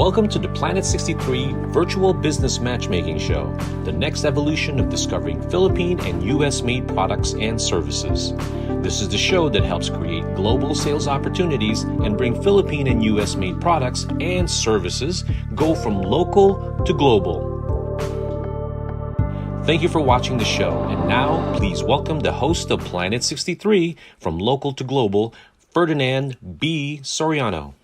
Welcome to the Planet 63 Virtual Business Matchmaking Show, the next evolution of discovering Philippine and U.S.-made products and services. This is the show that helps create global sales opportunities and bring Philippine and U.S.-made products and services go from local to global. Thank you for watching the show, and now please welcome the host of Planet 63 from Local to Global, Ferdinand B. Soriano.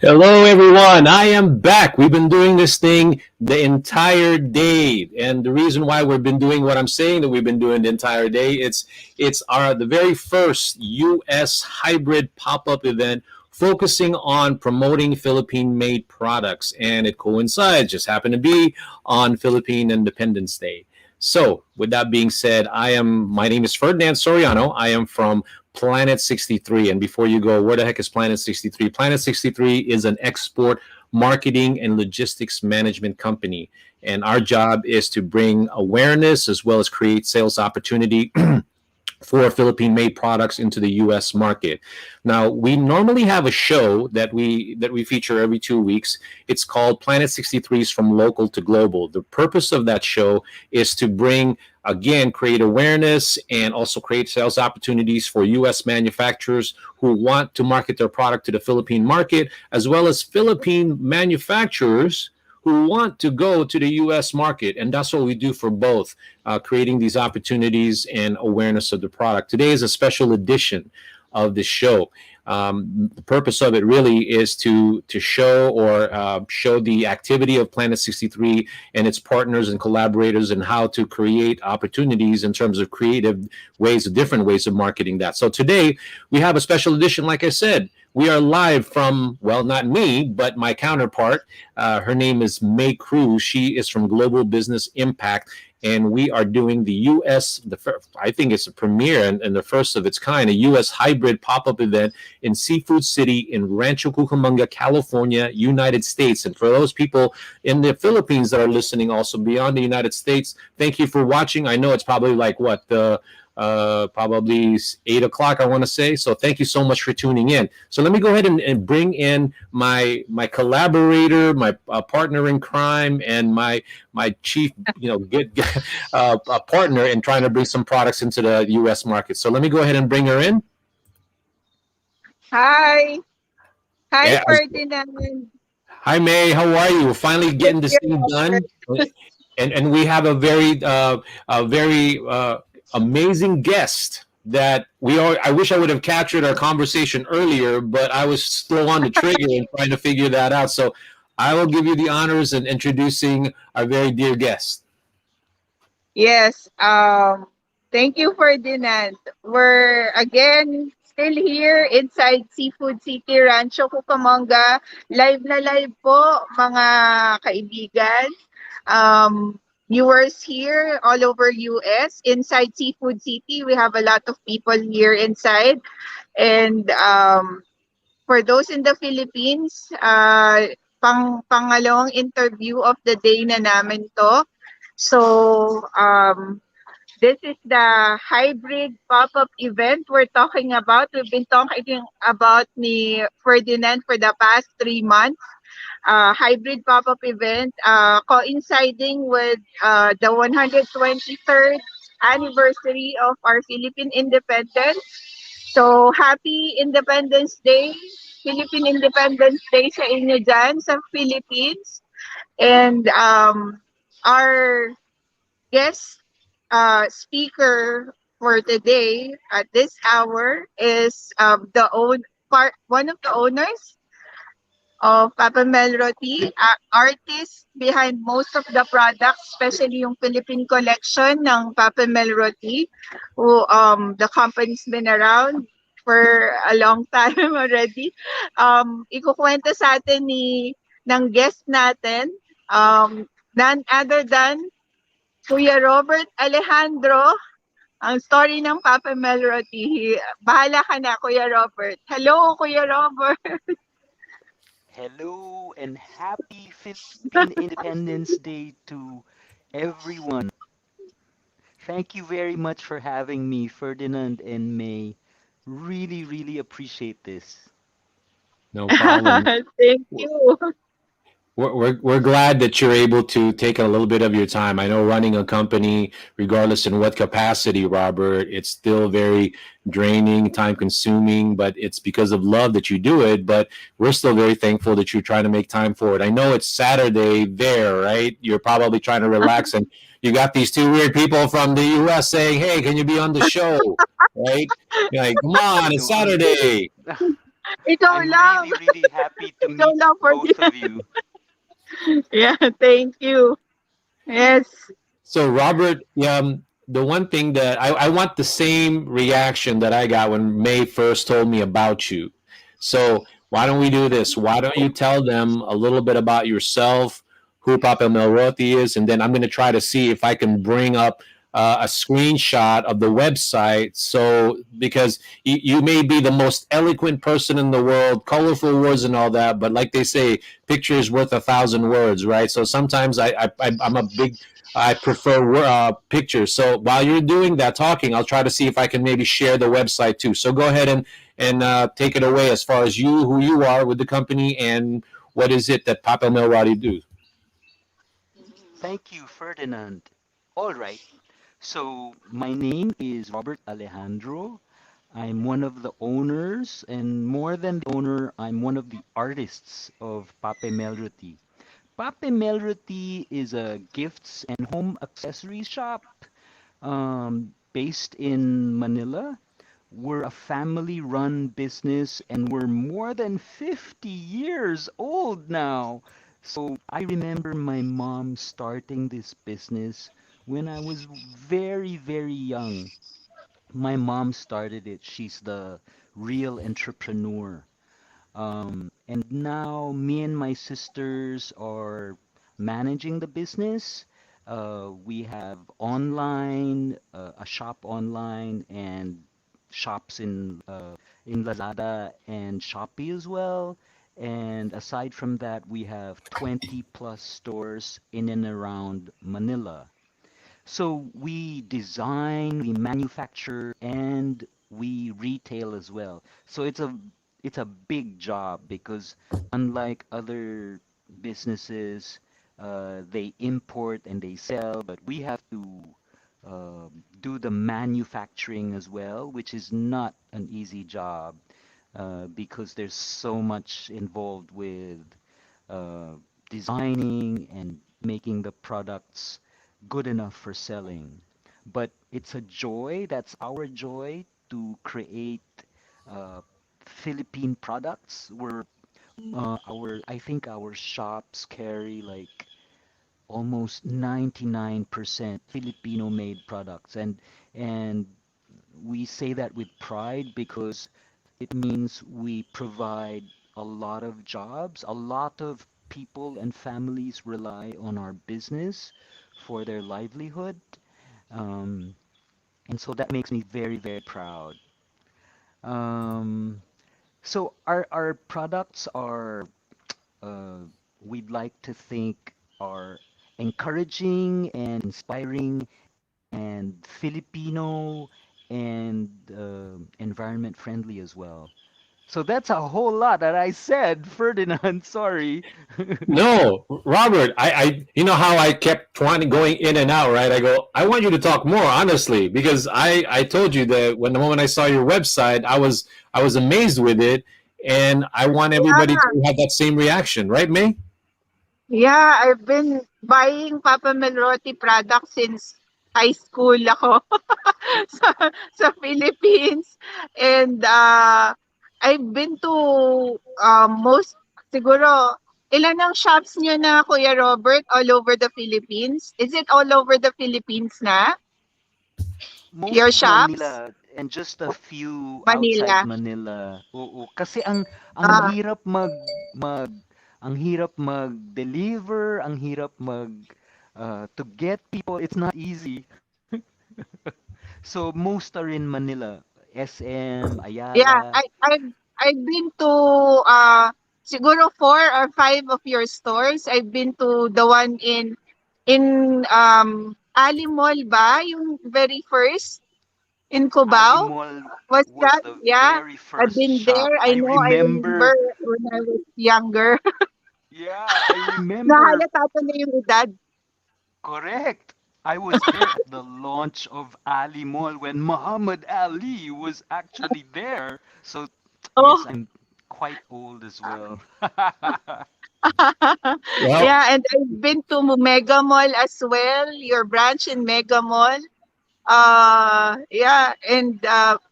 Hello, everyone. I am back. We've been doing this thing the entire day, and the reason why we've been doing what I'm saying that we've been doing the entire day, it's the very first U.S. hybrid pop-up event focusing on promoting Philippine-made products, and it coincides, just happened to be on Philippine Independence Day. So, with that being said, my name is Ferdinand Soriano. I am from Planet 63. And before you go, where the heck is Planet 63? Planet 63 is an export marketing and logistics management company. And our job is to bring awareness as well as create sales opportunity for Philippine-made products into the U.S. market. Now, we normally have a show that we feature every 2 weeks. It's called Planet 63's From Local to Global. The purpose of that show is to bring, again, create awareness and also create sales opportunities for U.S. manufacturers who want to market their product to the Philippine market, as well as Philippine manufacturers who want to go to the U.S. market. And that's what we do for both, creating these opportunities and awareness of the product. Today is a special edition of the show. The purpose of it really is to show the activity of Planet 63 and its partners and collaborators and how to create opportunities in terms of creative ways, different ways of marketing that. So today we have a special edition, like I said. We are live from, well, not me, but my counterpart. Her name is May Cruz. She is from Global Business Impact, and we are doing the U.S., I think it's a premiere and the first of its kind, a U.S. hybrid pop-up event in Seafood City in Rancho, Cucamonga, California, United States. And for those people in the Philippines that are listening also beyond the United States, thank you for watching. I know it's probably like, probably 8 o'clock, I want to say. So thank you so much for tuning in. So let me go ahead and bring in my collaborator, my partner in crime, and my chief, good partner in trying to bring some products into the U.S. market. So let me go ahead and bring her in. Hi, Ferdinand. Hi, May. How are you? We're finally getting this thing done, and we have a very amazing guest that I wish I would have captured our conversation earlier, but I was slow on the trigger and trying to figure that out. So I will give you the honors in introducing our very dear guest. Yes. Thank you, Ferdinand. We're again still here inside Seafood City, Rancho, Cucamonga. Live na live po, mga kaibigan. Viewers here all over US. Inside Seafood City, we have a lot of people here inside. And for those in the Philippines, pangalawang interview of the day na namin to. So this is the hybrid pop-up event we're talking about. We've been talking about ni Ferdinand for the past 3 months. Hybrid pop-up event coinciding with the 123rd anniversary of our Philippine independence. So happy Independence Day, Philippine Independence Day sa inyo dyan sa Philippines. And our guest speaker for today at this hour is one of the owners of Papemelroti, artist behind most of the products, especially yung Philippine collection ng Papemelroti, who the company's been around for a long time already. Ikukwento sa atin ng guest natin, none other than Kuya Robert Alejandro, ang story ng Papemelroti. Bahala ka na, Kuya Robert. Hello, Kuya Robert. Hello and happy Philippine Independence Day to everyone. Thank you very much for having me, Ferdinand and May. Really, really appreciate this. No problem. Thank you. We're glad that you're able to take a little bit of your time. I know running a company, regardless in what capacity, Robert, it's still very draining, time consuming, but it's because of love that you do it. But we're still very thankful that you're trying to make time for it. I know it's Saturday there, right? You're probably trying to relax, and you got these two weird people from the US saying, "Hey, can you be on the show?" Right? You're like, come on, it's No, Saturday. Ikaw I'm lang. really, really happy to Ikaw meet lang for both of you. Yeah, thank you. Yes. So, Robert, the one thing that I want the same reaction that I got when May first told me about you. So, why don't we do this? Why don't you tell them a little bit about yourself, who Papemelroti is, and then I'm going to try to see if I can bring up a screenshot of the website. So, because you may be the most eloquent person in the world, colorful words and all that, but like they say, picture is worth 1,000 words, right? So sometimes I'm a big I prefer pictures. So while you're doing that talking, I'll try to see if I can maybe share the website too. So go ahead and take it away as far as you, who you are with the company, and what is it that Papa Milrati do. Thank you, Ferdinand. All right. So, my name is Robert Alejandro. I'm one of the owners, and more than the owner, I'm one of the artists of Papemelroti. Papemelroti is a gifts and home accessories shop based in Manila. We're a family run business and we're more than 50 years old now. So I remember my mom starting this business when I was very, very young. My mom started it. She's the real entrepreneur. And now me and my sisters are managing the business. We have a shop online, and shops in Lazada and Shopee as well. And aside from that, we have 20 plus stores in and around Manila. So we design, we manufacture, and we retail as well. So it's a big job because unlike other businesses, they import and they sell, but we have to uh, do the manufacturing as well, which is not an easy job because there's so much involved with uh, designing and making the products good enough for selling. But it's a joy, that's our joy to create uh, Philippine products. I think our shops carry like almost 99% Filipino made products. And we say that with pride because it means we provide a lot of jobs. A lot of people and families rely on our business for their livelihood. Um, and so that makes me very, very proud. Um, so our products are, uh, we'd like to think, are encouraging and inspiring and Filipino and environment friendly as well. So that's a whole lot that I said, Ferdinand. Sorry. No, Robert, you know how I kept trying going in and out, right? I go, I want you to talk more honestly because I told you that when the moment I saw your website, I was amazed with it, and I want everybody Yeah. to have that same reaction, right, May? Yeah, I've been buying Papa Melroti products since high school ako sa, sa Philippines. And I've been to most, siguro, ilan ang shops niyo na, Kuya Robert, all over the Philippines? Is it all over the Philippines na? Your Mostly shops? Manila and just a few outside Manila. Manila. Oo, kasi ang Ah, hirap mag ang hirap mag-deliver, ang hirap to get people. It's not easy. So most are in Manila, SM, yeah, Ayala. I've been to siguro 4 or 5 of your stores. I've been to the one in Ali Mall ba, yung very first? in Cubao. Alimol Was was that? the Yeah, very I've first been shop. there. I I know. I remember, remember when I was younger. yeah, I remember. Nahalata ko na yung edad. Correct. I was there at the launch of Ali Mall when Muhammad Ali was actually there. So, Oh, yes, I'm quite old as well. Well, yeah, and I've been to Mega Mall as well. Your branch in Mega Mall. Yeah, and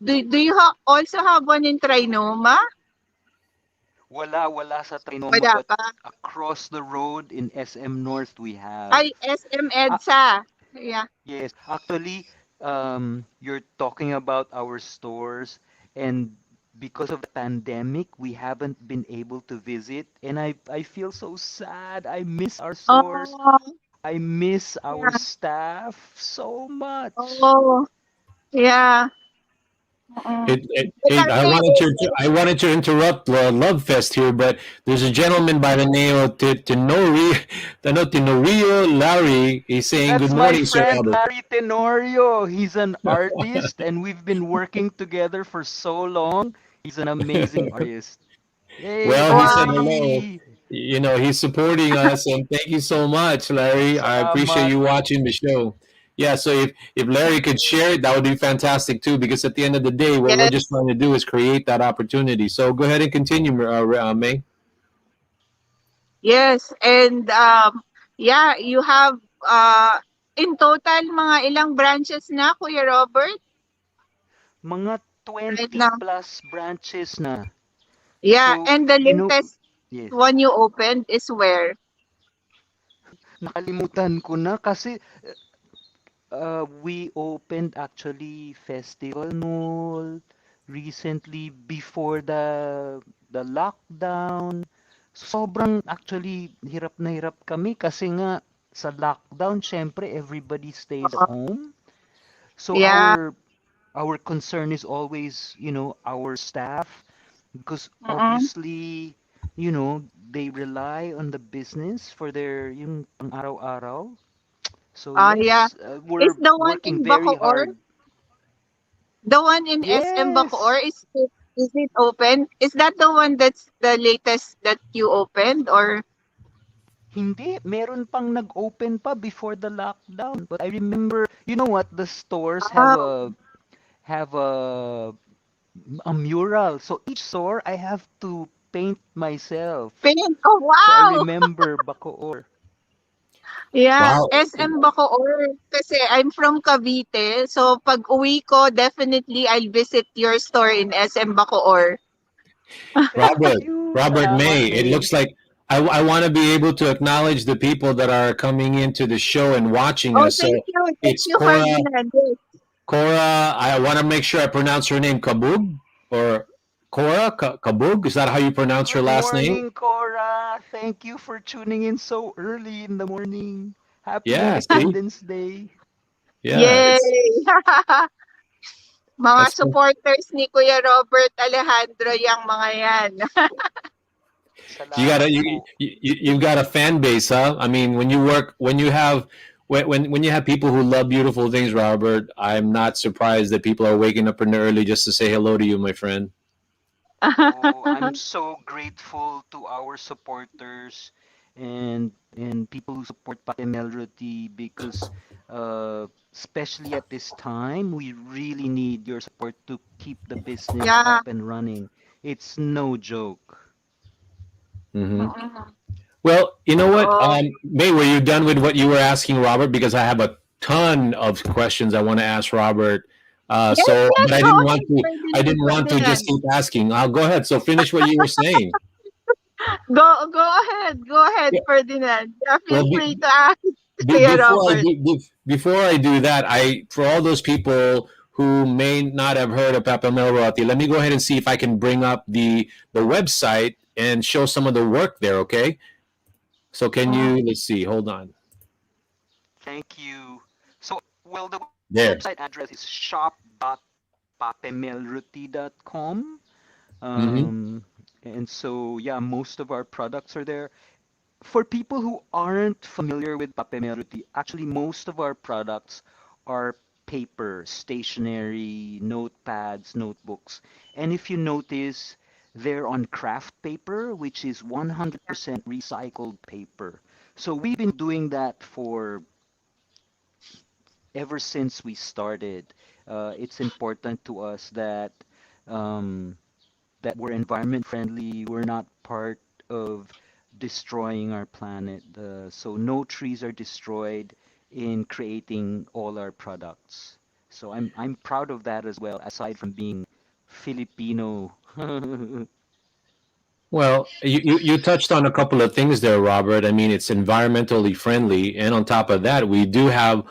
do you also have one in Trinoma? Wala sa Trinoma, Wala but pa. across the road in SM North we have. Ay, SM Ah, EDSA. Yeah. yes, actually, you're talking about our stores, and because of the pandemic, we haven't been able to visit, and I feel so sad. I miss our stores. Oh, I miss our yeah. staff so much. Oh, yeah. Mm. But are I they wanted open? I wanted to interrupt Love Fest here, but there's a gentleman by the name of Tenorio Larry. He's saying, "Good That's my morning, Sir friend Albert." Larry Tenorio. He's an artist, and we've been working together for so long. He's an amazing artist. Hey, Well, he said Wow. hello. Larry! You know, he's supporting us, and thank you so much, Larry. I appreciate Salamat. you watching the show. Yeah, so if Larry could share it, that would be fantastic too. Because at the end of the day, what we're Yes, just trying to do is create that opportunity. So go ahead and continue, May. yes. And yeah, you have in total mga ilang branches na, Kuya Robert, Mga right 20 now? plus branches na. Yeah, So, and the latest yes, one you opened is where? nakalimutan ko na kasi we opened actually Festival Mall recently before the lockdown. Sobrang actually hirap kami kasi nga sa lockdown, syempre everybody stayed Oo. home. So Yeah. our concern is always, our staff because Mm-mm. obviously, they rely on the business for their yung pang-araw-araw. So Yeah. yes, Is we're the one working in very Bacoor? hard. The one in SM Yes, Bacoor, is it open? Is that the one that's the latest that you opened or? hindi, meron pang nag-open pa before the lockdown. But I remember, you know what, the stores Oh, have a mural. So each store I have to paint myself. Pink. Oh, So I wow. remember Bacoor. Yeah, Wow. SM Bacoor. Kasi I'm from Cavite. So pag uwi ko, definitely I'll visit your store in SM Bacoor. Thank Robert, you. Robert Salamat, May. It May. looks like I want to be able to acknowledge the people that are coming into the show and watching Oh, us. So thank you. Thank it's you, Cora. Ferdinand. Yes. Cora, I want to make sure I pronounce her name Kabug or Kabug. Is that how you pronounce her Good last name? morning, Cora. Thank you for tuning in so early in the morning. Happy Yeah. See. Independence Day. Yeah. Yay! Mga That's supporters ni Kuya Robert Alejandro yang mga yan. you got Salamat a po. you've got a fan base, huh? I mean, when you have when you have people who love beautiful things, Robert, I'm not surprised that people are waking up in early just to say hello to you, my friend. Oh, I'm so grateful to our supporters and people who support Papemelroti because especially at this time, we really need your support to keep the business Yeah. up and running. It's no joke. Hmm. Mm-mm. Well, you know what, Oo. May, were you done with what you were asking Robert? Because I have a ton of questions I want to ask Robert. Yes, yes, But I go didn't want ahead, to. I Ferdinand, didn't want to just Ferdinand. keep asking. I'll go ahead. So finish what you were saying. Go ahead, Yeah. Ferdinand. Yeah, feel Well, free to ask Kuya before I Robert. do before I do that, I for all those people who may not have heard of Papamelroti, let me go ahead and see if I can bring up the website and show some of the work there. Okay. So can Mm. you? Let's see. Hold on. Thank you. So, well, the website There. address is shop.papemelroti.com. Mm-hmm. Um, and so, yeah, most of our products are there. For people who aren't familiar with Papemelroti, actually most of our products are paper, stationery, notepads, notebooks. And if you notice, they're on craft paper, which is 100% recycled paper. So we've been doing that for ever since we started. It's important to us um, that we're environment friendly. We're not part of destroying our planet. So no trees are destroyed in creating all our products. So I'm proud of that as well, aside from being Filipino. Well, you touched on a couple of things there, Robert. I mean, it's environmentally friendly, and on top of that, we do have.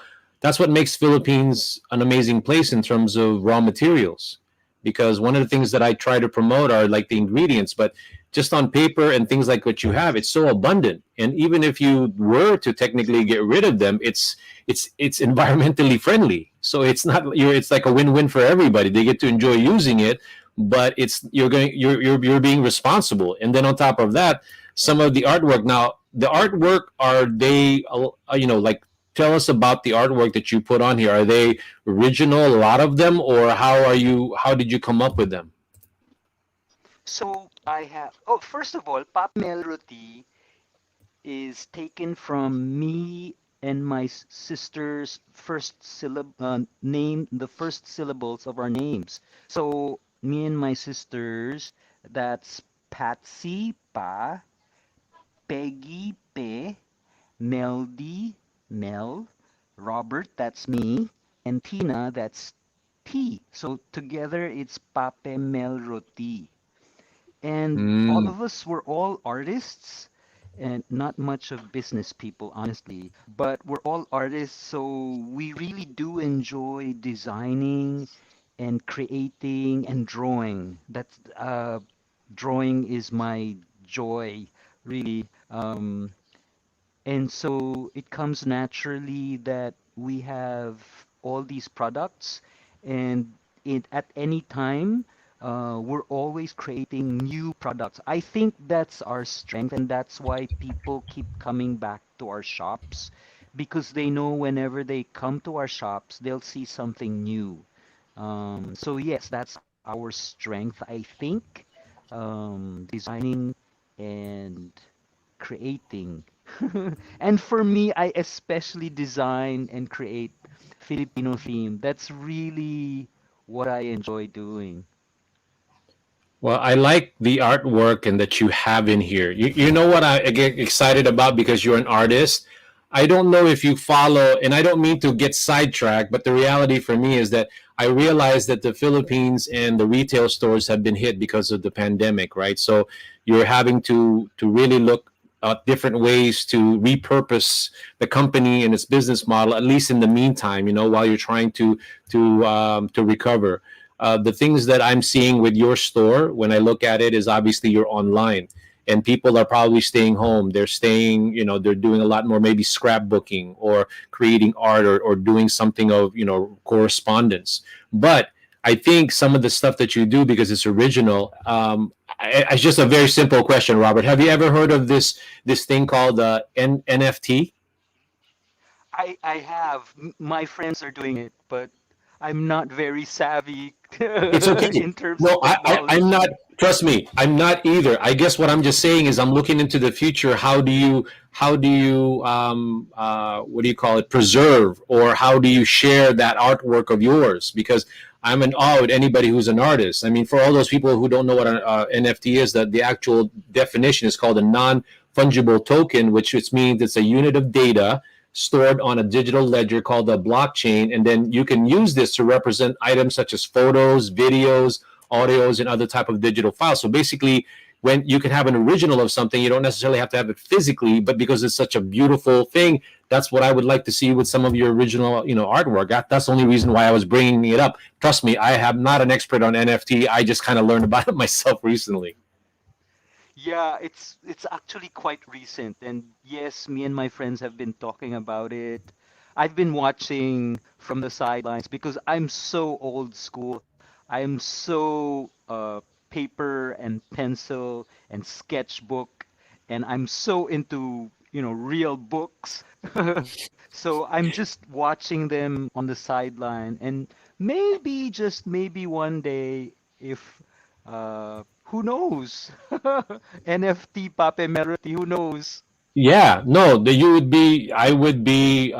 That's what makes Philippines an amazing place in terms of raw materials, because one of the things that I try to promote are like the ingredients, but just on paper and things like what you have, it's so abundant, and even if you were to technically get rid of them, it's environmentally friendly. So it's not it's like a win-win for everybody. They get to enjoy using it, but it's you're being responsible. And then on top of that, some of the artwork, now the artwork, are they like, tell us about the artwork that you put on here. Are they original, a lot of them, or how did you come up with them? So I have, oh, first of all, Papemelroti is taken from me and my sister's name, the first syllables of our names. So me and my sisters, that's Patsy Pa, Peggy Pe, Meldy Mel, Robert, that's me, and Tina, that's T. So together it's Papemelroti. And all Mm. of us were all artists and not much of business people, honestly, but we're all artists, so we really do enjoy designing and creating and drawing. That's drawing is my joy, really. And so it comes naturally that we have all these products, and at any time, we're always creating new products. I think that's our strength, and that's why people keep coming back to our shops because they know whenever they come to our shops, they'll see something new. So yes, that's our strength, I think. Designing and creating. And for me, I especially design and create Filipino theme. That's really what I enjoy doing. Well, I like the artwork and that you have in here. You know what I get excited about, because you're an artist. I don't know if you follow, and I don't mean to get sidetracked, but the reality for me is that I realize that the Philippines and the retail stores have been hit because of the pandemic, right? So you're having to really look at different ways to repurpose the company and its business model, at least in the meantime, while you're trying to recover. The things that I'm seeing with your store when I look at it is obviously you're online, and people are probably staying home. They're staying, they're doing a lot more, maybe scrapbooking or creating art, or doing something of, correspondence. But I think some of the stuff that you do, because it's original, it's just a very simple question, Robert. Have you ever heard of this thing called NFT? I have my friends are doing it, but I'm not very savvy It's okay. in terms of No, I'm not. technology. Trust me, I'm not either. I guess what I'm just saying is I'm looking into the future. How do you what do you call it, preserve, or how do you share that artwork of yours? Because I'm in awe with anybody who's an artist. I mean, for all those people who don't know what an NFT is, that the actual definition is called a non-fungible token, which means it's a unit of data stored on a digital ledger called a blockchain, and then you can use this to represent items such as photos, videos, audios, and other type of digital files. So basically, when you can have an original of something, you don't necessarily have to have it physically, but because it's such a beautiful thing, that's what I would like to see with some of your original, artwork. That's the only reason why I was bringing it up. Trust me, I am not an expert on NFT. I just kind of learned about it myself recently. Yeah, it's actually quite recent, and yes, me and my friends have been talking about it. I've been watching from the sidelines because I'm so old school. I'm so paper and pencil and sketchbook, and I'm so into real books. So I'm just watching them on the sideline, and maybe, just maybe one day, if who knows, NFT Papemelroti, who knows? Yeah, no, I would be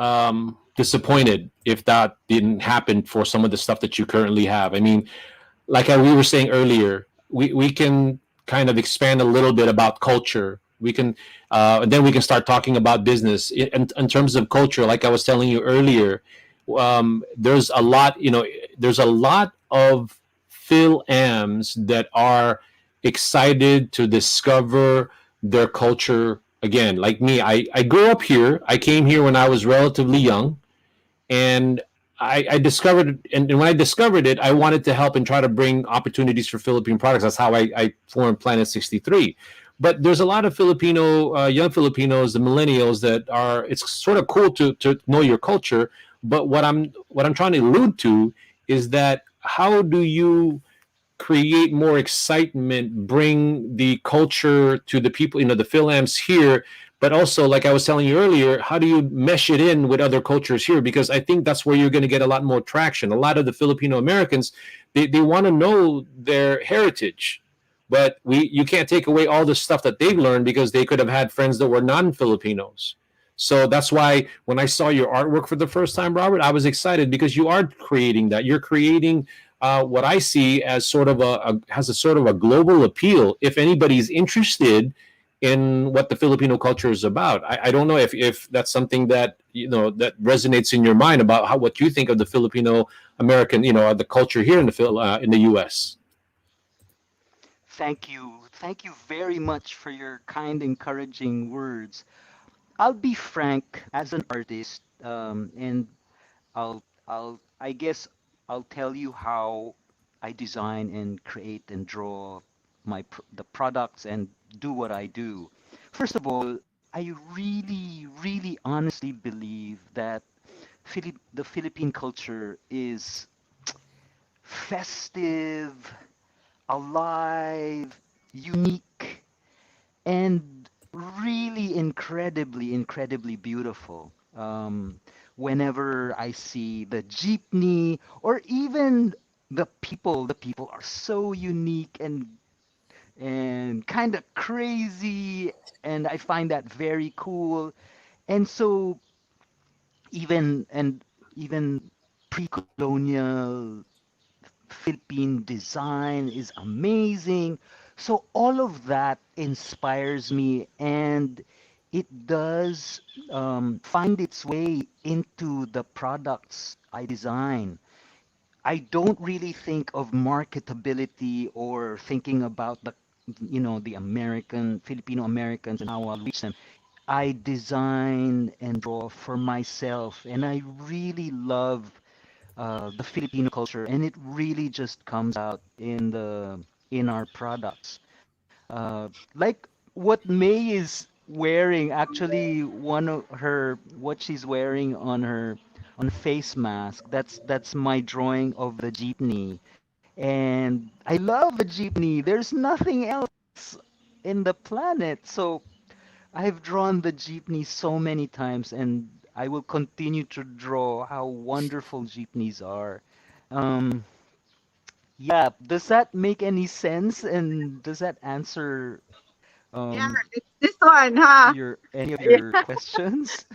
disappointed if that didn't happen for some of the stuff that you currently have. I mean, like we were saying earlier, we can kind of expand a little bit about culture. We can, and then we can start talking about business in terms of culture. Like I was telling you earlier, there's a lot, there's a lot of Phil Ams that are excited to discover their culture again. Like me, I grew up here. I came here when I was relatively young, and I discovered, and when I discovered it, I wanted to help and try to bring opportunities for Philippine products. That's how I formed Planet 63. But there's a lot of Filipino, young Filipinos, the millennials, that are. It's sort of cool to know your culture. But what I'm trying to allude to is that how do you create more excitement, bring the culture to the people, the Philams here, but also, like I was telling you earlier, how do you mesh it in with other cultures here? Because I think that's where you're going to get a lot more traction. A lot of the Filipino Americans, they want to know their heritage, but you can't take away all the stuff that they've learned because they could have had friends that were non-Filipinos. So that's why when I saw your artwork for the first time, Robert, I was excited because you are creating that. You're creating what I see as sort of has a sort of a global appeal. If anybody's interested in what the Filipino culture is about, I don't know if that's something that that resonates in your mind about what you think of the Filipino American, the culture here in the U.S. Thank you. Thank you very much for your kind, encouraging words. I'll be frank, as an artist, and I guess I'll tell you how I design and create and draw the products and do what I do. First of all, I really, really honestly believe that the Philippine culture is festive, alive, unique, and really incredibly, incredibly beautiful. Whenever I see the jeepney, or even the people are so unique and kind of crazy, and I find that very cool. And so even pre-colonial Philippine design is amazing. So all of that inspires me, and it does find its way into the products I design. I don't really think of marketability or thinking about the American, Filipino Americans and how I'll reach them. I design and draw for myself, and I really love the Filipino culture, and it really just comes out in our products. Like what May is wearing, actually, one of her what she's wearing on face mask. That's my drawing of the jeepney, and I love a jeepney. There's nothing else in the planet, so I've drawn the jeepney so many times, and I will continue to draw how wonderful jeepneys are. Um, yeah, does that make any sense? And does that answer Yeah, um, it's this one, huh? your any of Yeah. your questions?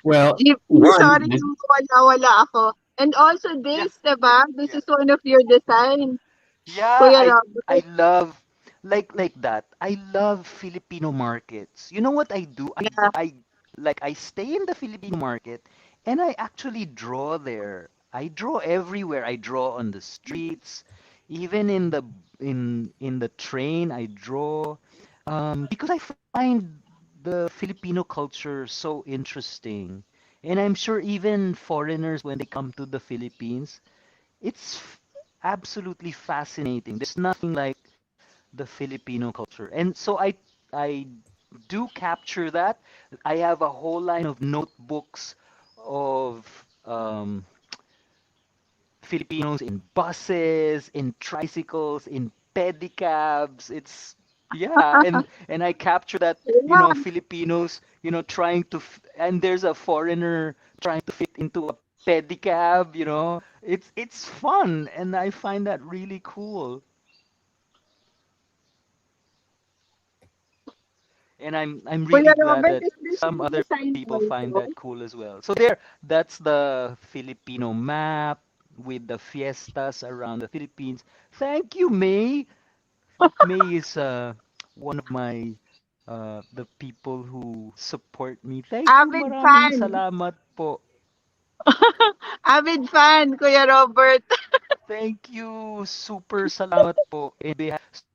Well, Jeepney, sorry, one, wala ako. And also Yeah, this, diba? This yeah. is one of your designs, Yeah, Kuya I Robert. love like that. I love Filipino markets. You know what I do? Yeah, I stay in the Filipino market, and I actually draw there. I draw everywhere. I draw on the streets, even in the train I draw. Because I find the Filipino culture so interesting. And I'm sure even foreigners, when they come to the Philippines, it's absolutely fascinating. There's nothing like the Filipino culture. And so I do capture that. I have a whole line of notebooks of Filipinos in buses, in tricycles, in pedicabs. It's Yeah, and I capture that, Yeah. Filipinos, trying to and there's a foreigner trying to fit into a pedicab, It's fun and I find that really cool. And I'm Kuya really glad Robert, that is this some your other design people find also? that cool as well. So there, that's the Filipino map with the fiestas around the Philippines. Thank you, May. May is one of my the people who support me. Thank you, Avid maraming fan. salamat po. Avid fan, Kuya Robert. Thank you, super salamat po.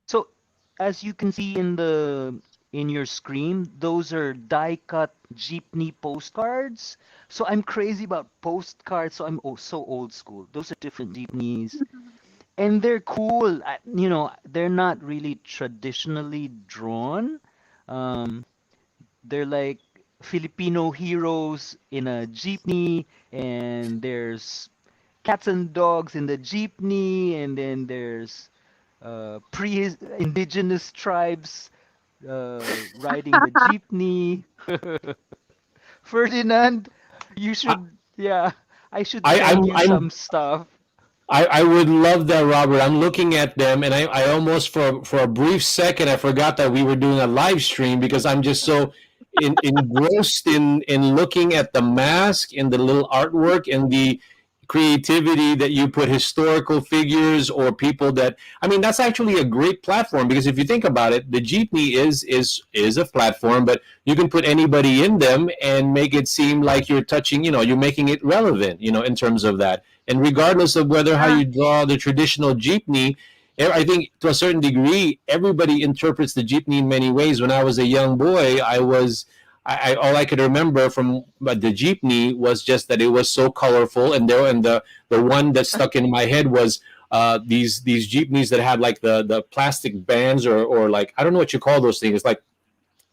So as you can see in your screen, those are die-cut jeepney postcards. So I'm crazy about postcards. So I'm so old school. Those are different jeepneys, and they're cool. They're not really traditionally drawn. Um, they're like Filipino heroes in a jeepney, and there's cats and dogs in the jeepney, and then there's pre-indigenous tribes riding the jeepney. Ferdinand, you I, should, yeah, I should I, send I'm you I'm some stuff. I would love that, Robert. I'm looking at them, and I almost for a brief second I forgot that we were doing a live stream because I'm just so engrossed in looking at the mask and the little artwork and the creativity that you put historical figures or people that I mean that's actually a great platform because if you think about it, the jeepney is a platform, but you can put anybody in them and make it seem like you're touching, you're making it relevant, in terms of that. And regardless of whether how Yeah. you draw the traditional jeepney, I think to a certain degree, everybody interprets the jeepney in many ways. When I was a young boy, all I could remember from the jeepney was just that it was so colorful, and the one that stuck in my head was these jeepneys that had like the plastic bands or like I don't know what you call those things.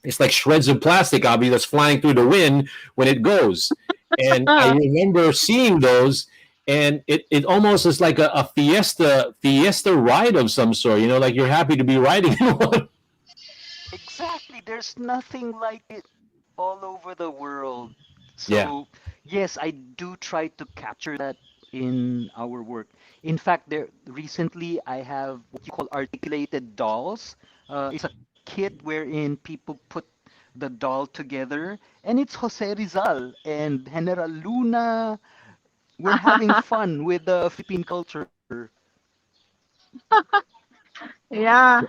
It's like shreds of plastic, Abby, that's flying through the wind when it goes. And I remember seeing those, and it almost is like a fiesta ride of some sort. Like you're happy to be riding one. Exactly. There's nothing like it all over the world. Yeah. So, yes, I do try to capture that in our work. In fact, there recently I have what you call articulated dolls. It's a kit wherein people put the doll together, and it's Jose Rizal and General Luna. We're having fun with the Philippine culture. Yeah.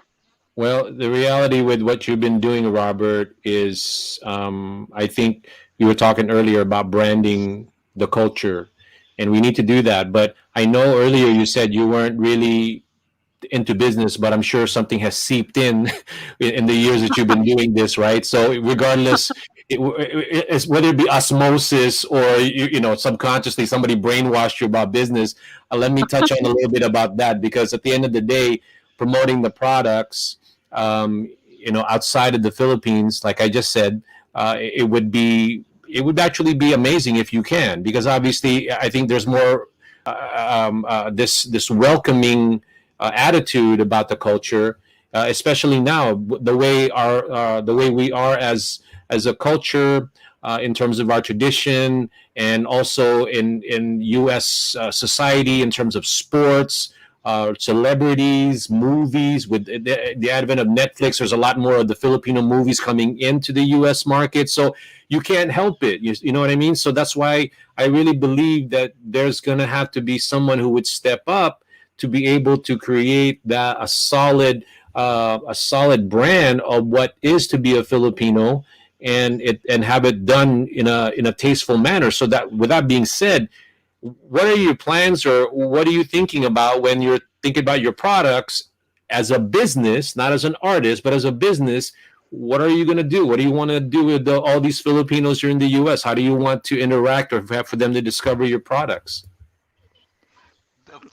Well, the reality with what you've been doing, Robert, is I think you were talking earlier about branding the culture, and we need to do that. But I know earlier you said you weren't really into business, but I'm sure something has seeped in in the years that you've been doing this, right? So regardless, it's whether it be osmosis or subconsciously somebody brainwashed you about business. Let me touch on a little bit about that because at the end of the day, promoting the products, outside of the Philippines, like I just said, it would actually be amazing if you can, because obviously I think there's more this welcoming attitude about the culture, especially now the way we are as a culture in terms of our tradition, and also in U.S. Society in terms of sports. Celebrities, movies, with the advent of Netflix, there's a lot more of the Filipino movies coming into the U.S. market. So you can't help it. You know what I mean? So that's why I really believe that there's going to have to be someone who would step up to be able to create that a solid brand of what is to be a Filipino, and have it done in a tasteful manner. So that, with that being said, what are your plans, or what are you thinking about when you're thinking about your products as a business, not as an artist, but as a business? What are you going to do? What do you want to do with all these Filipinos here in the U.S.? How do you want to interact or for them to discover your products?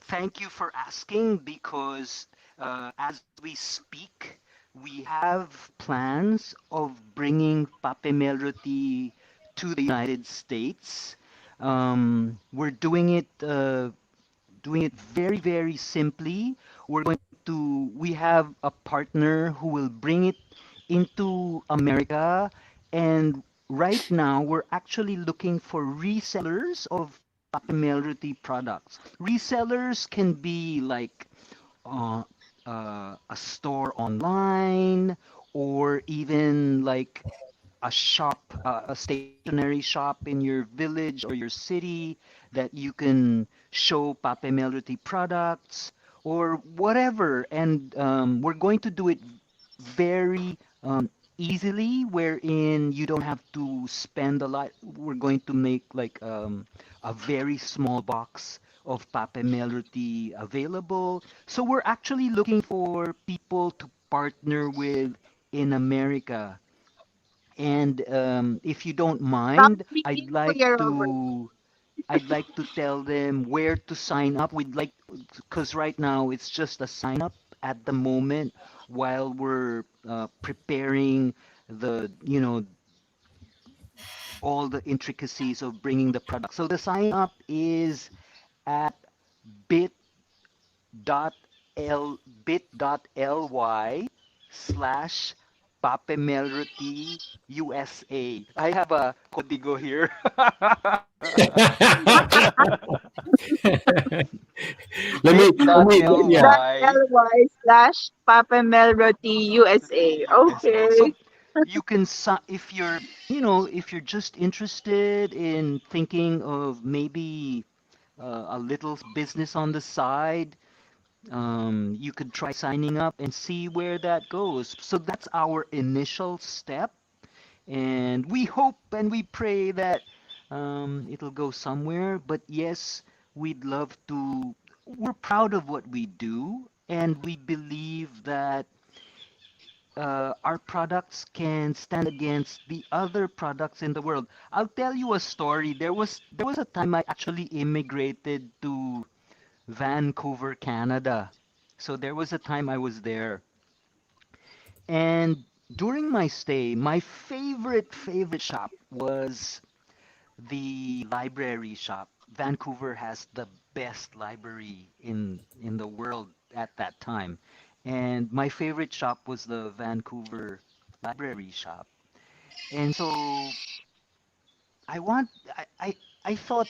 Thank you for asking because as we speak, we have plans of bringing Papemelroti to the United States. We're doing it doing it very, very simply. We have a partner who will bring it into America. And right now, we're actually looking for resellers of Papemelroti products. Resellers can be like uh, a store online, or even like a shop, a stationery shop in your village or your city that you can show Pape Melody products or whatever. And we're going to do it very easily, wherein you don't have to spend a lot. We're going to make like a very small box of Pape Melody available. So we're actually looking for people to partner with in America. And if you don't That mind, would be great, Kuya Robert. I'd like to tell them where to sign up. We'd like, because right now it's just a sign up at the moment while we're preparing the, all the intricacies of bringing the product. So the sign up is at bit dot bit.ly/ Papemelroti USA. I have a código here. Yeah. bit.ly. bit.ly/PapamelRoti USA. USA. So Okay. you can if you're just interested in thinking of maybe a little business on the side, you could try signing up and see where that goes. So that's our initial step, and we hope and we pray that it'll go somewhere. But yes, we'd love to. We're proud of what we do, and we believe that our products can stand against the other products in the world. I'll tell you a story. There was a time I actually immigrated to Vancouver, Canada. So there was a time I was there. And during my stay, my favorite shop was the library shop. Vancouver has the best library in the world at that time. And my favorite shop was the Vancouver library shop. And so I want I thought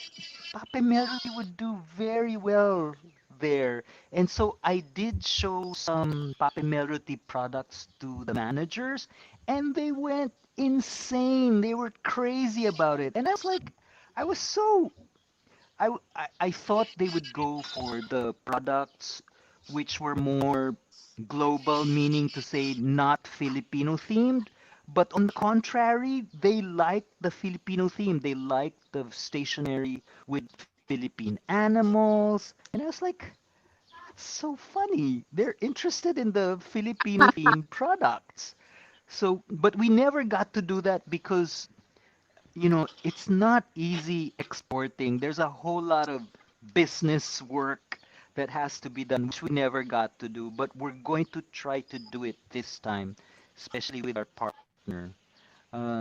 Pape Melody would do very well there. And so I did show some Pape Melody products to the managers, and they went insane. They were crazy about it. And I was like, I was so I thought they would go for the products which were more global, meaning to say not Filipino themed. But on the contrary, they liked the Filipino theme. They liked the stationery with Philippine animals. And I was like, that's so funny. They're interested in the Filipino themed products. So, but we never got to do that because it's not easy exporting. There's a whole lot of business work that has to be done, which we never got to do, but we're going to try to do it this time, especially with our partner.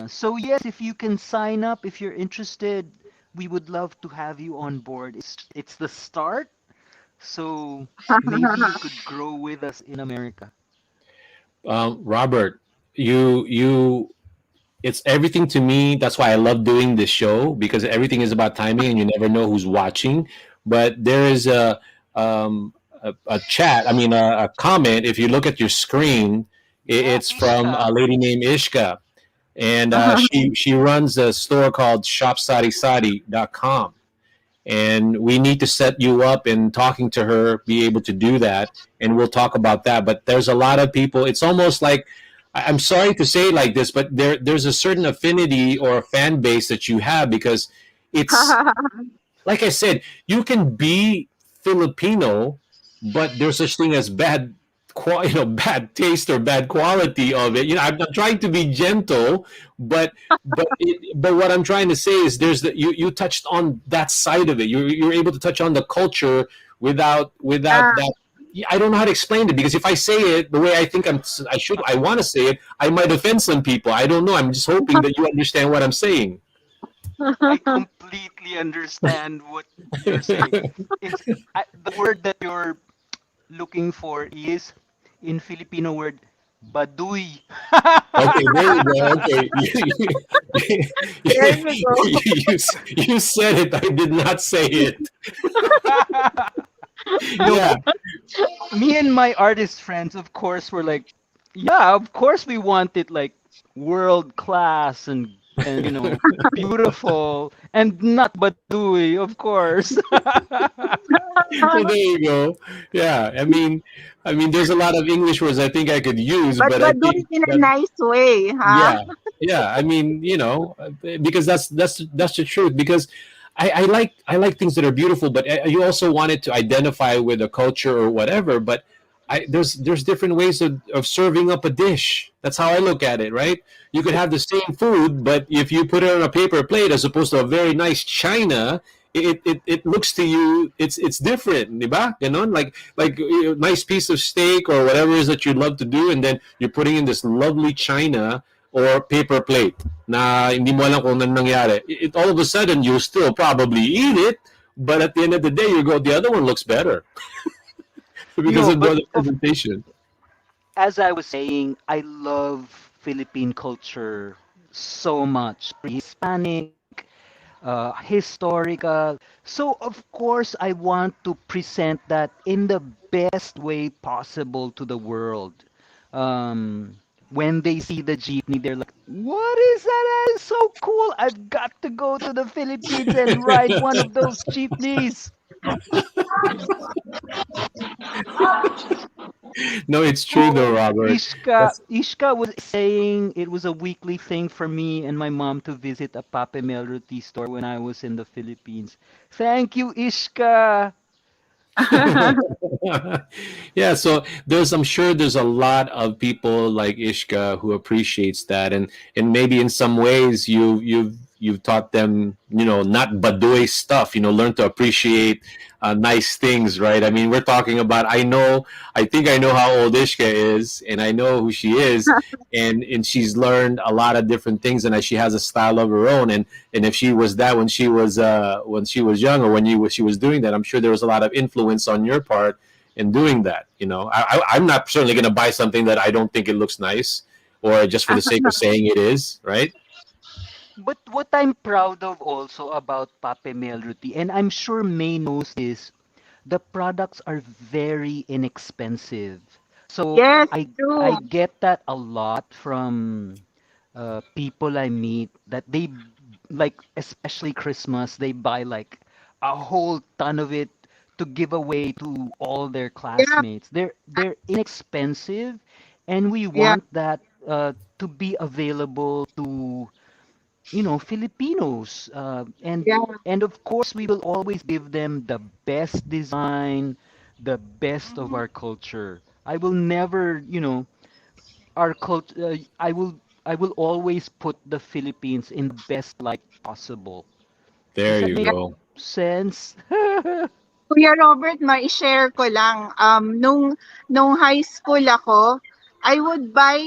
So yes, if you can sign up, if you're interested, we would love to have you on board. It's the start, so maybe you could grow with us in America. Robert, you it's everything to me. That's why I love doing this show, because everything is about timing and you never know who's watching. But there is a chat, I mean, a comment. If you look at your screen, Yeah, it's from a Ishka. lady named Ishka. And she runs a store called shopsadisadi.com. And we need to set you up, and talking to her, be able to do that, and we'll talk about that. But there's a lot of people. It's almost like, I'm sorry to say it like this, but there's a certain affinity or a fan base that you have, because it's like I said, you can be Filipino, but there's such thing as bad taste or bad quality of it. I'm trying to be gentle, but but what I'm trying to say is, you touched on that side of it. You're able to touch on the culture without Ah, that. I don't know how to explain it, because if I say it the way I think I want to say it, I might offend some people. I don't know. I'm just hoping that you understand what I'm saying. I completely understand what you're saying. It's the word that you're looking for is in Filipino word baduy. Okay, there you go. Okay, There you go. you said it. I did not say it. No, Yeah. me and my artist friends, of course, were like, yeah, of course we want it like world class and beautiful and not baduy, of course. Well, there you go. Yeah. I mean, there's a lot of English words I think I could use, But but I do it think in a that nice way, huh? yeah, yeah. I mean, because that's the truth. Because I like things that are beautiful, but you also want it to identify with a culture or whatever. But there's different ways of serving up a dish. That's how I look at it, right? You could have the same food, but if you put it on a paper plate as opposed to a very nice china, it looks to you it's different, di ba? Ganon, like a nice piece of steak or whatever it is that you love to do, and then you're putting in this lovely china or paper plate na hindi mo alam kung anong nangyari. All of a sudden you still probably eat it, but at the end of the day you go, the other one looks better because of But the presentation. as I was saying, I love Philippine culture so much. Pre-Hispanic, historical. So of course I want to present that in the best way possible to the world. When they see the jeepney, they're like, "What is that? That is so cool! I've got to go to the Philippines and ride one of those jeepneys." No, it's true though, Oh, Robert. Ishka, That's Ishka was saying it was a weekly thing for me and my mom to visit a Papemelroti store when I was in the Philippines. Thank you, Ishka. yeah, so I'm sure there's a lot of people like Ishka who appreciates that, and maybe in some ways you've taught them, not baduy stuff, learn to appreciate nice things, right? I mean, we're talking about, I think I know how old Ishka is, and I know who she is, and she's learned a lot of different things, and she has a style of her own, and if she was that when she was young, or she was doing that, I'm sure there was a lot of influence on your part in doing that. I'm not certainly going to buy something that I don't think it looks nice, or just for the sake of saying it is right. But what I'm proud of also about Papemelroti, and I'm sure May knows this, the products are very inexpensive. So Yes, I true. get that a lot from people I meet that they like, especially Christmas, they buy like a whole ton of it to give away to all their Yeah, classmates. They're inexpensive, and we yeah, want that to be available to Filipinos, yeah. and of course we will always give them the best design, the best of our culture. I will never, our culture. I will always put the Philippines in the best light possible. Does There that you make go. sense? Kuya Robert, mai-share ko lang, nung high school ako, I would buy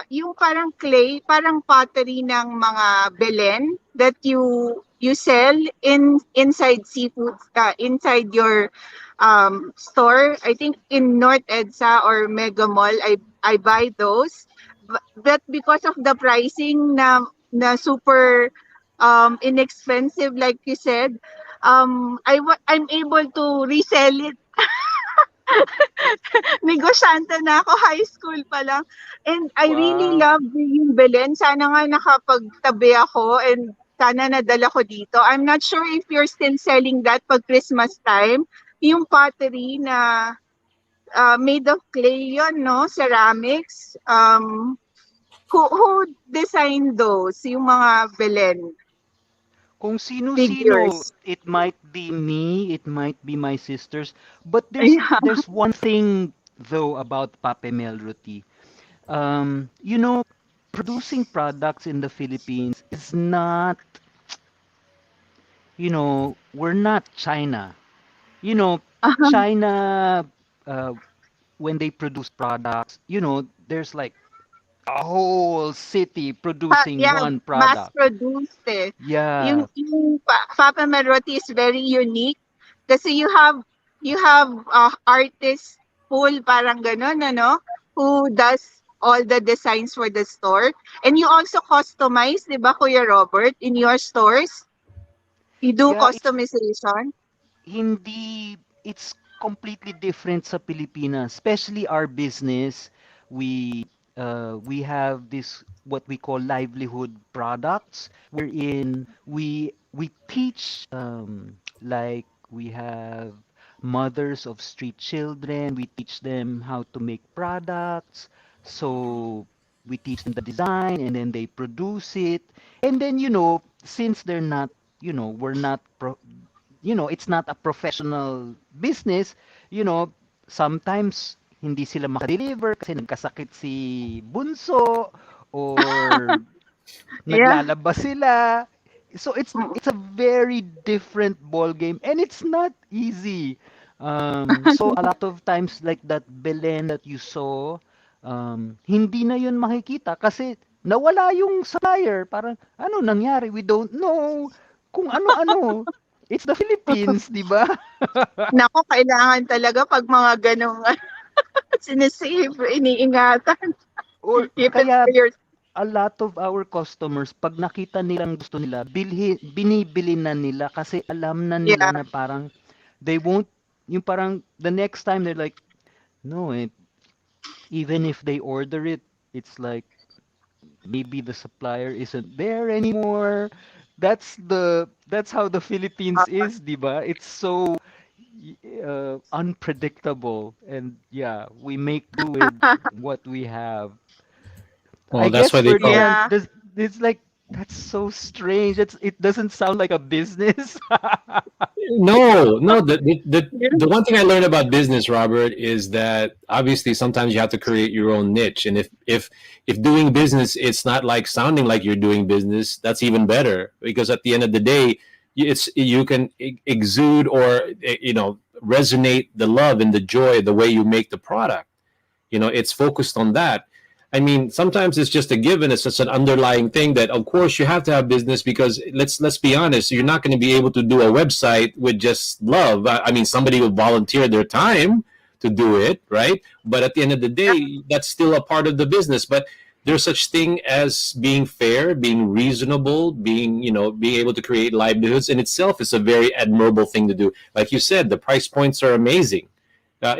yung parang clay, parang pottery ng mga Belen that you sell inside seafood, inside your store. I think in North EDSA or Mega Mall, I buy those. But because of the pricing na super inexpensive, like you said, I'm able to resell it. Negosyante na ako, high school pa lang. And I really Wow. love yung Belen. Sana nga nakapagtabi ako and sana nadala ko dito. I'm not sure if you're still selling that pag Christmas time. Yung pottery na made of clay yon, no? Ceramics. Who designed those? Yung mga Belen Kung sino-sino, figures. it might be me, it might be my sisters, but there's Yeah. there's one thing though about Pape Melroti. You know, producing products in the Philippines is not, we're not China. You know, China, uh, when they produce products, there's like a whole city producing Yeah, one mass product. produced eh. Yeah. Yung Papemelroti is very unique kasi you have artist pool parang ganun ano who does all the designs for the store, and you also customize, 'di ba Kuya Robert, in your stores? You do Yeah, customization? it's completely different sa Pilipinas, especially our business. We have this what we call livelihood products, wherein we teach, like we have mothers of street children. We teach them how to make products. So we teach them the design, and then they produce it. And then, since they're not, we're not it's not a professional business, you know, sometimes hindi sila makadeliver kasi nagkasakit si Bunso or Yeah. naglalaba sila. So Mm. it's a very different ball game, and it's not easy. So a lot of times, like that Belen that you saw, hindi na yun makikita kasi nawala yung supplier. Parang ano nangyari? We don't know kung ano-ano. It's the Philippines, di ba? Naku, kailangan talaga 'pag mga gano'ng sinisave, iniingatan. Or Keep it kaya for your a lot of our customers, pag nakita nilang gusto nila, binibili na nila kasi alam na nila yeah. na parang they won't, yung parang the next time they're like, no, even if they order it, it's like maybe the supplier isn't there anymore. That's how the Philippines is, 'di ba? It's so unpredictable, and yeah, we make do with what we have. I Well, that's guess why they call. Ferdinand, Yeah. it's like that's so strange. It doesn't sound like a business. No, no. Yeah. The one thing I learned about business, Robert, is that obviously sometimes you have to create your own niche, and if doing business, it's not like sounding like you're doing business. That's even better because at the end of the day, you can exude or resonate the love and the joy the way you make the product. It's focused on that. I mean, sometimes it's just a given. It's just an underlying thing that, of course, you have to have business because let's be honest, you're not going to be able to do a website with just love. I mean, somebody will volunteer their time to do it, right? But at the end of the day, that's still a part of the business. But there's such thing as being fair, being reasonable, being able to create livelihoods in itself is a very admirable thing to do. Like you said, the price points are amazing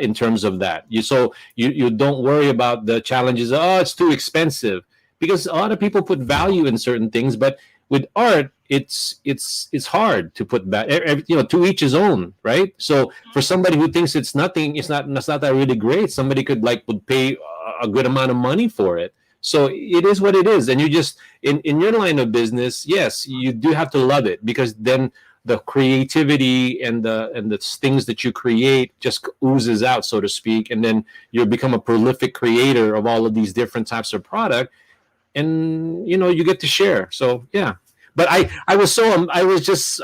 in terms of that. You don't worry about the challenges. Oh, it's too expensive because a lot of people put value in certain things, but with art, it's hard to put back. To each his own, right? So for somebody who thinks it's nothing, it's not that really great. Somebody would pay a good amount of money for it. So it is what it is, and you just in your line of business, yes, you do have to love it because then the creativity and the things that you create just oozes out, so to speak, and then you become a prolific creator of all of these different types of product, and you get to share. So yeah. But I was just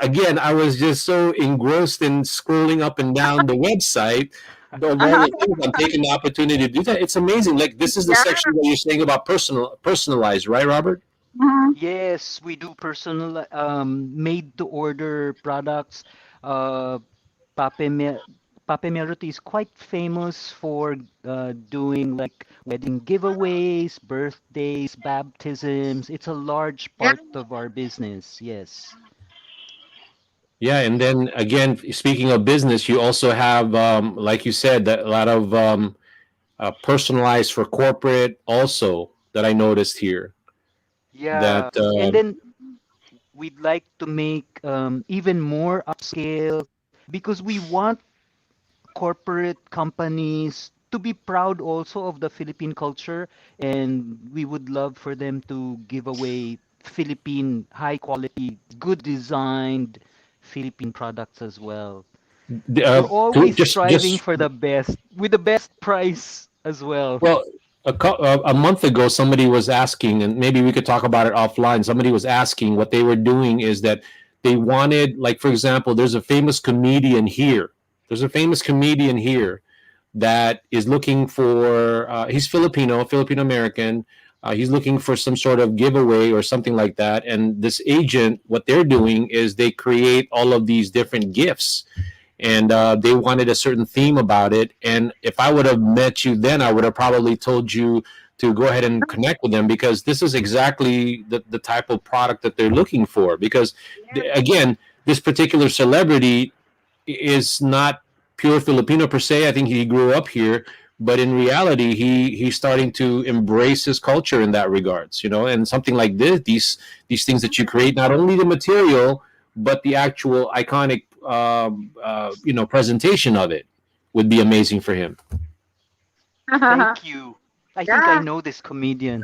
so engrossed in scrolling up and down the website of all the things. I'm taking the opportunity to do that. It's amazing. Like this is the Yeah. section where you're saying about personalized, right, Robert? Mhm. Yes, we do personal, made to order products. Uh, Pape Papemeroti is quite famous for doing like wedding giveaways, birthdays, baptisms. It's a large Yeah. part of our business. Yes. Yeah, and then again, speaking of business, you also have, like you said, that a lot of personalized for corporate also that I noticed here. Yeah. That And then we'd like to make even more upscale because we want corporate companies to be proud also of the Philippine culture, and we would love for them to give away Philippine high quality, good designed Philippine products as well. We're to always striving just for the best with the best price as well. well, a month ago, somebody was asking, and maybe we could talk about it offline. Somebody was asking what they were doing is that they wanted, like, for example, there's a famous comedian here. There's a famous comedian here that is looking for. He's Filipino American. He's looking for some sort of giveaway or something like that. And this agent, what they're doing is they create all of these different gifts, and they wanted a certain theme about it. And if I would have met you then, I would have probably told you to go ahead and connect with them, because this is exactly the type of product that they're looking for. Because again, this particular celebrity is not pure Filipino per se. I think he grew up here, but in reality, he's starting to embrace his culture in that regards, you know. And something like this, these things that you create, not only the material but the actual iconic, presentation of it, would be amazing for him. Thank you. I think I Yeah. know this comedian.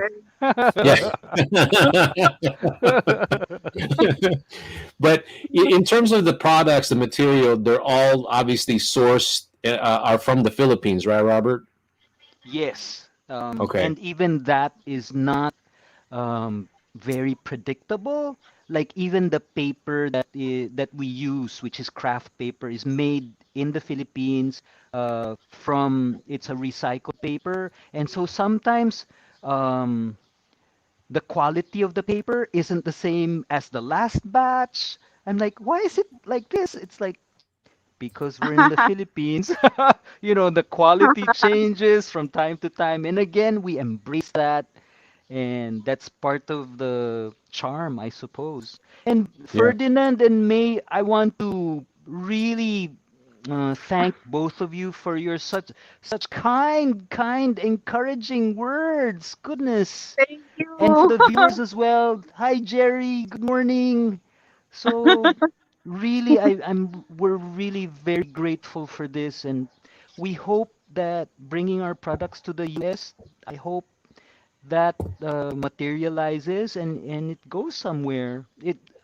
Yeah. But in terms of the products, the material, they're all obviously sourced, are from the Philippines, right, Robert? Yes. Okay. And even that is not very predictable. Like even the paper that we use, which is craft paper, is made in the Philippines. From It's a recycled paper, and so sometimes um, the quality of the paper isn't the same as the last batch. I'm like, why is it like this? It's like because we're in the Philippines. The quality changes from time to time, and again, we embrace that, and that's part of the charm, I suppose. And Yeah. Ferdinand and May, I want to really thank both of you for your such kind, encouraging words. Goodness. Thank And for you. the viewers as well. Hi, Jerry. Good morning. So really, we're really very grateful for this, and we hope that bringing our products to the US, I hope that materializes and it goes somewhere.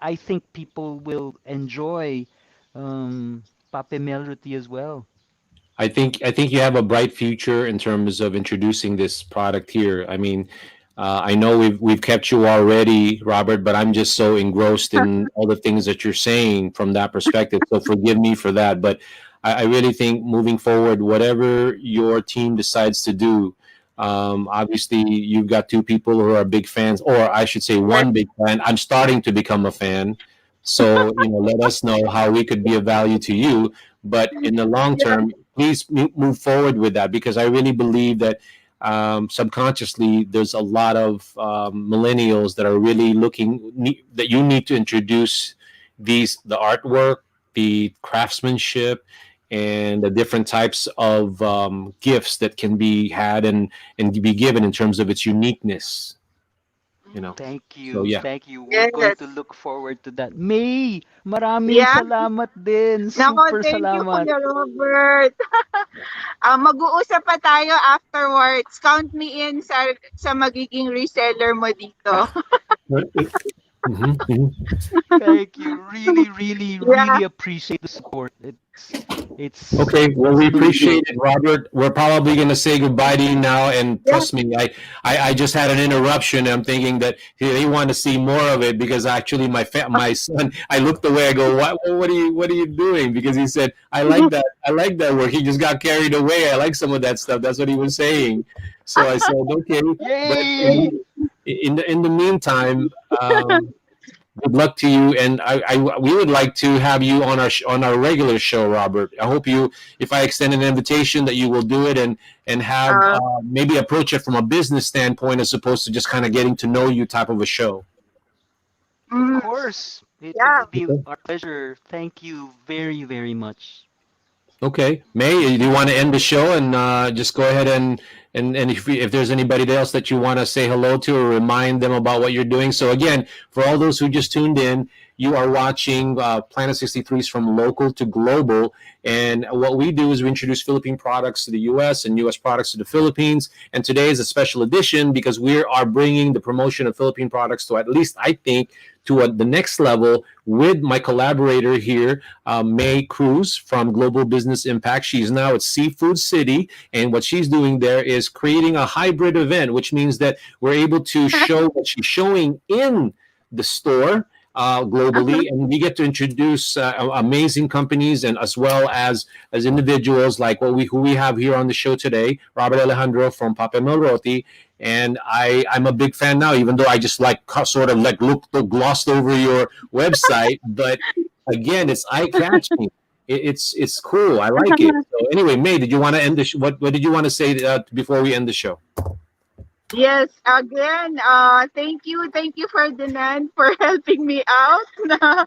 I think people will enjoy um, Papemelroti as well. I think you have a bright future in terms of introducing this product here. I mean, I know we've kept you already, Robert, but I'm just so engrossed in all the things that you're saying from that perspective. So forgive me for that. But I really think moving forward, whatever your team decides to do, obviously you've got two people who are big fans, or I should say Yes. one big fan. I'm starting to become a fan. So, let us know how we could be of value to you. But in the long Yeah. term, please move forward with that, because I really believe that subconsciously there's a lot of millennials that are really that you need to introduce the artwork, the craftsmanship, and the different types of gifts that can be had and be given in terms of its uniqueness. Thank So you. yeah. Thank you. We're going Yes. to look forward to that. May, maraming Yeah. salamat din. Nako, Super thank you, salamat. Kuya Robert. Mag-uusap pa tayo afterwards. Count me in sa magiging reseller mo dito. Mhm, mhm. Thank you. Really, really, Yeah. really appreciate the support. It's Okay, well, we it's been appreciate great. it, Robert. We're probably going to say goodbye to you now. And Yeah. trust me, I just had an interruption. I'm thinking that they want to see more of it, because actually my son, I looked away. I go, what are you doing? Because he said, I like that work. He just got carried away. I like some of that stuff. That's what he was saying. So I said, okay, but Yay! in the meantime, good luck to you, and we would like to have you on our regular show, Robert. I hope if I extend an invitation, that you will do it, and have Uh, maybe approach it from a business standpoint, as opposed to just kind of getting to know you type of a show. Of mm, course. It yeah. will be Okay. our pleasure. Thank you very, very much. Okay, May, do you want to end the show and just go ahead and if there's anybody else that you want to say hello to or remind them about what you're doing. So again, for all those who just tuned in, you are watching Planet 63's From Local to Global, and what we do is we introduce Philippine products to the U.S. and U.S. products to the Philippines. And today is a special edition because we are bringing the promotion of Philippine products to, at least I think, to the next level with my collaborator here, May Cruz from Global Business Impact. She's now at Seafood City, and what she's doing there is creating a hybrid event, which means that we're able to show what she's showing in the store globally, and we get to introduce amazing companies, and as well as individuals like who we have here on the show today, Robert Alejandro from Papemelroti, and I'm a big fan now, even though I just like sort of like looked glossed over your website. But again, it's eye catching. It's cool. I like it. So anyway, May, did you want to end the what did you want to say before we end the show? Yes, again, thank you Ferdinand for helping me out na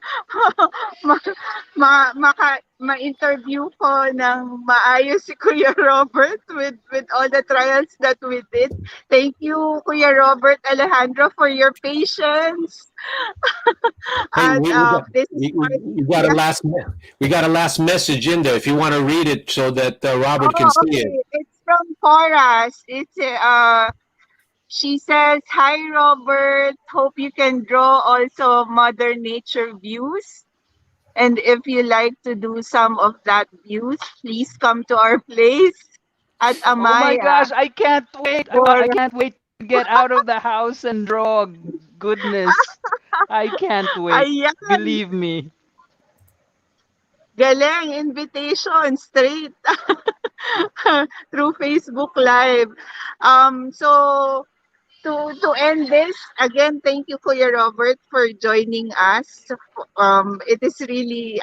ma-interview ko ng maayos si Kuya Robert with all the trials that we did. Thank you, Kuya Robert Alejandro, for your patience. Hey, And this is part, we got a yeah. we got a last message in there if you want to read it so that Robert can Oh, see it. okay. It's from Horace. She says, "Hi Robert, hope you can draw also Mother Nature views. And if you like to do some of that views, please come to our place at Oh my Amaya." gosh, I can't wait. For I can't wait to get out of the house and draw. Goodness. I can't wait. ayan, Believe me. galing invitation straight through Facebook Live. So to end this, again, thank you, Kuya Robert, for joining us. It is really